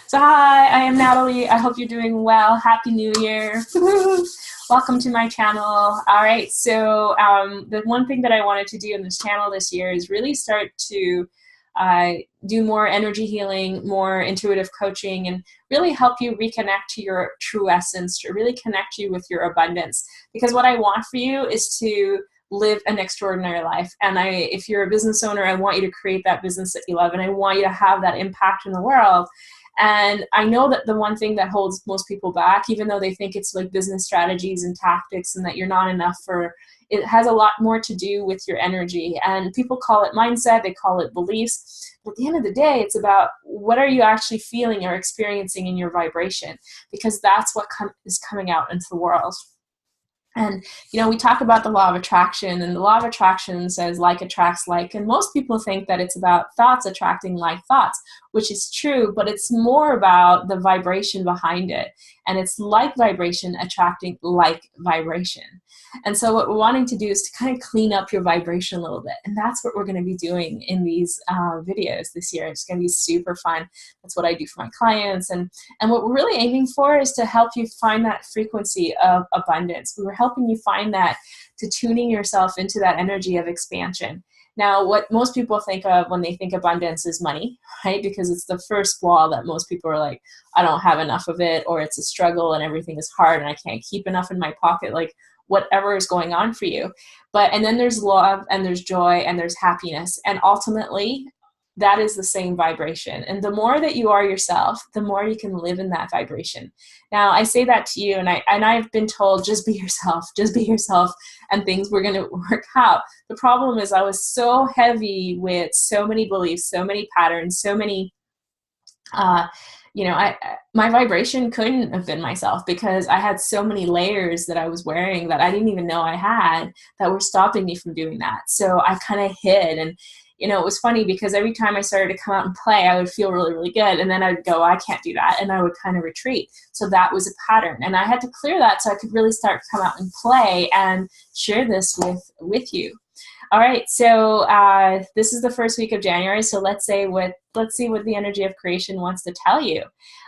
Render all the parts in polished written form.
So hi, I am Natalie. I hope you're doing well. Happy New Year. Welcome to my channel. All right, so the one thing that I wanted to do in this channel this year is really start to do more energy healing, more intuitive coaching, and really help you reconnect to your true essence, to really connect you with your abundance. Because what I want for you is to live an extraordinary life. And if you're a business owner, I want you to create that business that you love, and I want you to have that impact in the world. And I know that the one thing that holds most people back, even though they think it's like business strategies and tactics and that you're not enough for, it has a lot more to do with your energy. And people call it mindset, they call it beliefs. But at the end of the day, it's about what are you actually feeling or experiencing in your vibration, because that's what is coming out into the world. And, you know, we talk about the law of attraction, and the law of attraction says like attracts like, and most people think that it's about thoughts attracting like thoughts, which is true, but it's more about the vibration behind it. And it's like vibration attracting like vibration. And so what we're wanting to do is to kind of clean up your vibration a little bit. And that's what we're going to be doing in these videos this year. It's going to be super fun. That's what I do for my clients. And what we're really aiming for is to help you find that frequency of abundance. We were helping you find that, to tuning yourself into that energy of expansion. Now, what most people think of when they think abundance is money, right? Because it's the first wall that most people are like, I don't have enough of it, or it's a struggle and everything is hard and I can't keep enough in my pocket, like whatever is going on for you. And then there's love and there's joy and there's happiness. And ultimately, that is the same vibration. And the more that you are yourself, the more you can live in that vibration. Now, I say that to you, and I've been told, just be yourself, and things were going to work out. The problem is I was so heavy with so many beliefs, so many patterns, so many, my vibration couldn't have been myself, because I had so many layers that I was wearing that I didn't even know I had, that were stopping me from doing that. So I kind of hid. And you know, it was funny because every time I started to come out and play, I would feel really, really good. And then I'd go, I can't do that. And I would kind of retreat. So that was a pattern. And I had to clear that so I could really start to come out and play and share this with you. All right. So this is the first week of January. So let's see what the energy of creation wants to tell you.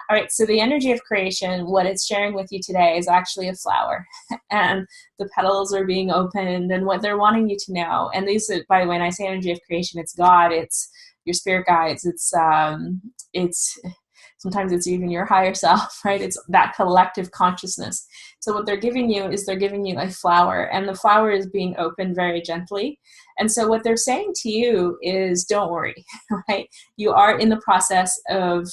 All right. So the energy of creation, what it's sharing with you today is actually a flower, and the petals are being opened, and what they're wanting you to know. And these, by the way, when I say energy of creation, it's God, it's your spirit guides, it's sometimes it's even your higher self, right? It's that collective consciousness. So what they're giving you is they're giving you a flower, and the flower is being opened very gently. And so what they're saying to you is, don't worry, right? You are in the process of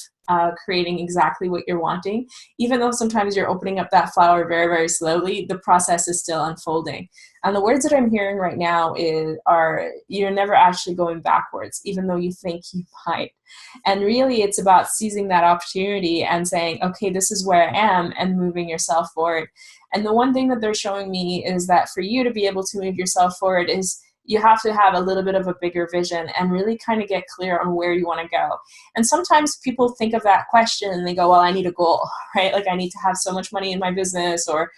creating exactly what you're wanting. Even though sometimes you're opening up that flower very, very slowly, the process is still unfolding. And the words that I'm hearing right now are you're never actually going backwards, even though you think you might. And really, it's about seizing that opportunity and saying, okay, this is where I am, and moving yourself forward. And the one thing that they're showing me is that for you to be able to move yourself forward is you have to have a little bit of a bigger vision and really kind of get clear on where you want to go. And sometimes people think of that question and they go, well, I need a goal, right? Like I need to have so much money in my business, or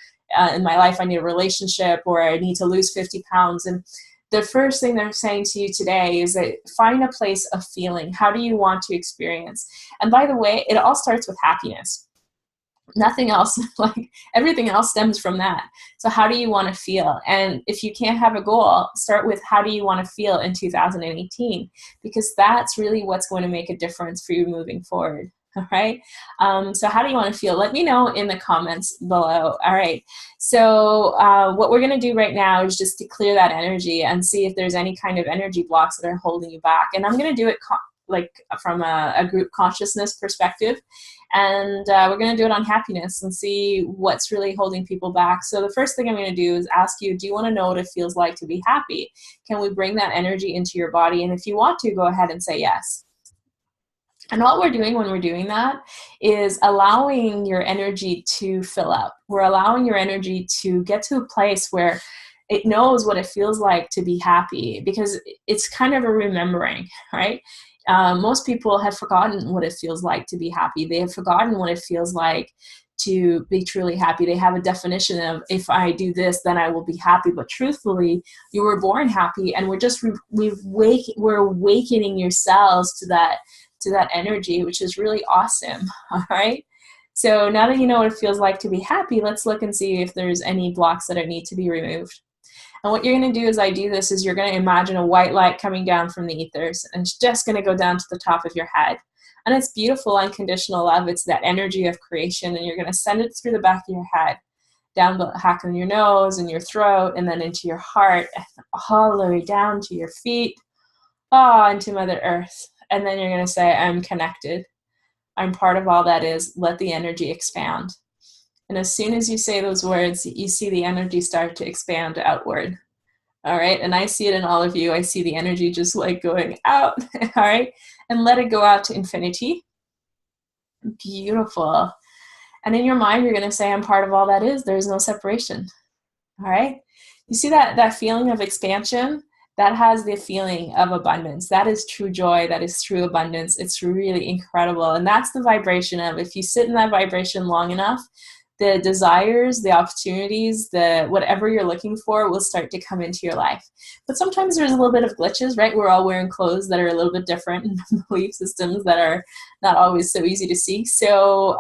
in my life, I need a relationship, or I need to lose 50 pounds. And the first thing they're saying to you today is that find a place of feeling. How do you want to experience? And by the way, it all starts with happiness. Nothing else, like everything else stems from that. So how do you want to feel? And if you can't have a goal, start with how do you want to feel in 2018? Because that's really what's going to make a difference for you moving forward. All right. So how do you want to feel? Let me know in the comments below. All right. So what we're going to do right now is just to clear that energy and see if there's any kind of energy blocks that are holding you back. And I'm going to do it like from a group consciousness perspective. And we're going to do it on happiness and see what's really holding people back. So the first thing I'm going to do is ask you, do you want to know what it feels like to be happy? Can we bring that energy into your body? And if you want to, go ahead and say yes. And what we're doing when we're doing that is allowing your energy to fill up. We're allowing your energy to get to a place where it knows what it feels like to be happy, because it's kind of a remembering, right? Most people have forgotten what it feels like to be happy. They have forgotten what it feels like to be truly happy. They have a definition of, if I do this, then I will be happy. But truthfully, you were born happy, and we're awakening yourselves to to that energy, which is really awesome. All right. So now that you know what it feels like to be happy, let's look and see if there's any blocks that need to be removed. And what you're going to do as I do this is you're going to imagine a white light coming down from the ethers, and it's just going to go down to the top of your head. And it's beautiful, unconditional love. It's that energy of creation, and you're going to send it through the back of your head, down the back of your nose and your throat, and then into your heart, and all the way down to your feet, into Mother Earth. And then you're going to say, I'm connected. I'm part of all that is. Let the energy expand. And as soon as you say those words, you see the energy start to expand outward. All right. And I see it in all of you. I see the energy just like going out. All right. And let it go out to infinity. Beautiful. And in your mind, you're going to say, I'm part of all that is. There's no separation. All right. You see that feeling of expansion? That has the feeling of abundance. That is true joy. That is true abundance. It's really incredible. And that's the vibration of, if you sit in that vibration long enough, the desires, the opportunities, the whatever you're looking for will start to come into your life. But sometimes there's a little bit of glitches, right? We're all wearing clothes that are a little bit different, and belief systems that are not always so easy to see. So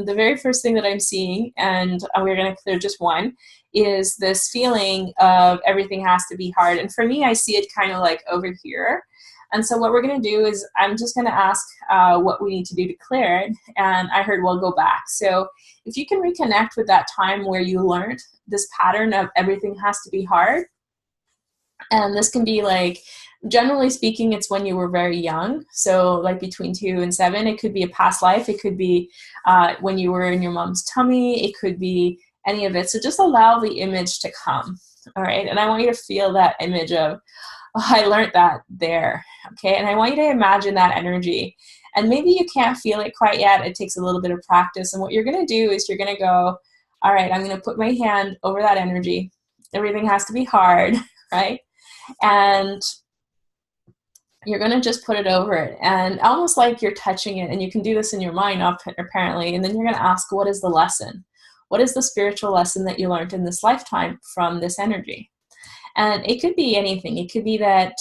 the very first thing that I'm seeing, and we're going to clear just one, is this feeling of everything has to be hard. And for me, I see it kind of like over here. And so what we're going to do is I'm just going to ask what we need to do to clear it. And I heard, well, go back. So if you can reconnect with that time where you learned this pattern of everything has to be hard. And this can be like, generally speaking, it's when you were very young. So like between 2 and 7, it could be a past life. It could be when you were in your mom's tummy. It could be any of it. So just allow the image to come. All right. And I want you to feel that image of, oh, I learned that there. Okay. And I want you to imagine that energy. And maybe you can't feel it quite yet. It takes a little bit of practice. And what you're going to do is you're going to go, all right, I'm going to put my hand over that energy. Everything has to be hard, right? And you're going to just put it over it. And almost like you're touching it. And you can do this in your mind, apparently. And then you're going to ask, what is the lesson? What is the spiritual lesson that you learned in this lifetime from this energy? And it could be anything. It could be that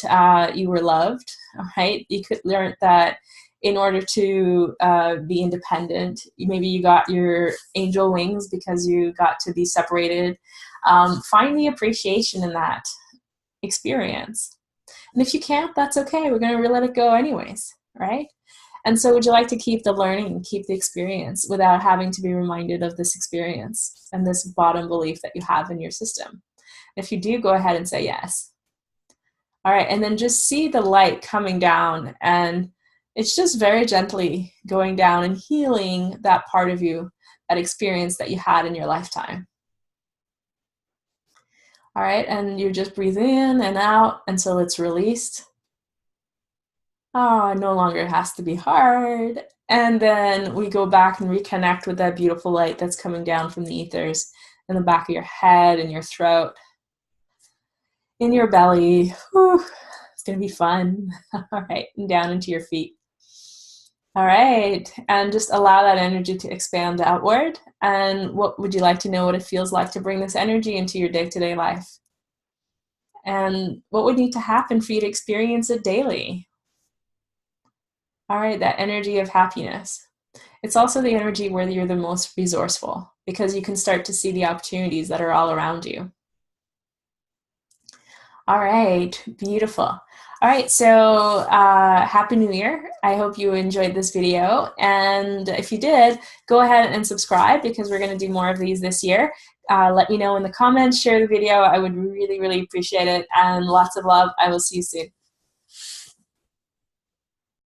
you were loved, right? You could learn that in order to be independent, maybe you got your angel wings because you got to be separated. Find the appreciation in that experience. And if you can't, that's okay. We're going to let it go anyways, right? And so would you like to keep the learning, keep the experience without having to be reminded of this experience and this bottom belief that you have in your system? If you do, go ahead and say yes. All right, and then just see the light coming down, and it's just very gently going down and healing that part of you, that experience that you had in your lifetime. All right, and you just breathe in and out until it's released. Oh, no longer has to be hard. And then we go back and reconnect with that beautiful light that's coming down from the ethers in the back of your head and your throat. In your belly. Whew, it's going to be fun. All right. And down into your feet. All right. And just allow that energy to expand outward. And what would you like to know what it feels like to bring this energy into your day-to-day life? And what would need to happen for you to experience it daily? All right. That energy of happiness. It's also the energy where you're the most resourceful, because you can start to see the opportunities that are all around you. All right, beautiful. All right, so Happy New Year. I hope you enjoyed this video. And if you did, go ahead and subscribe, because we're going to do more of these this year. Let me know in the comments, share the video. I would really, really appreciate it. And lots of love. I will see you soon.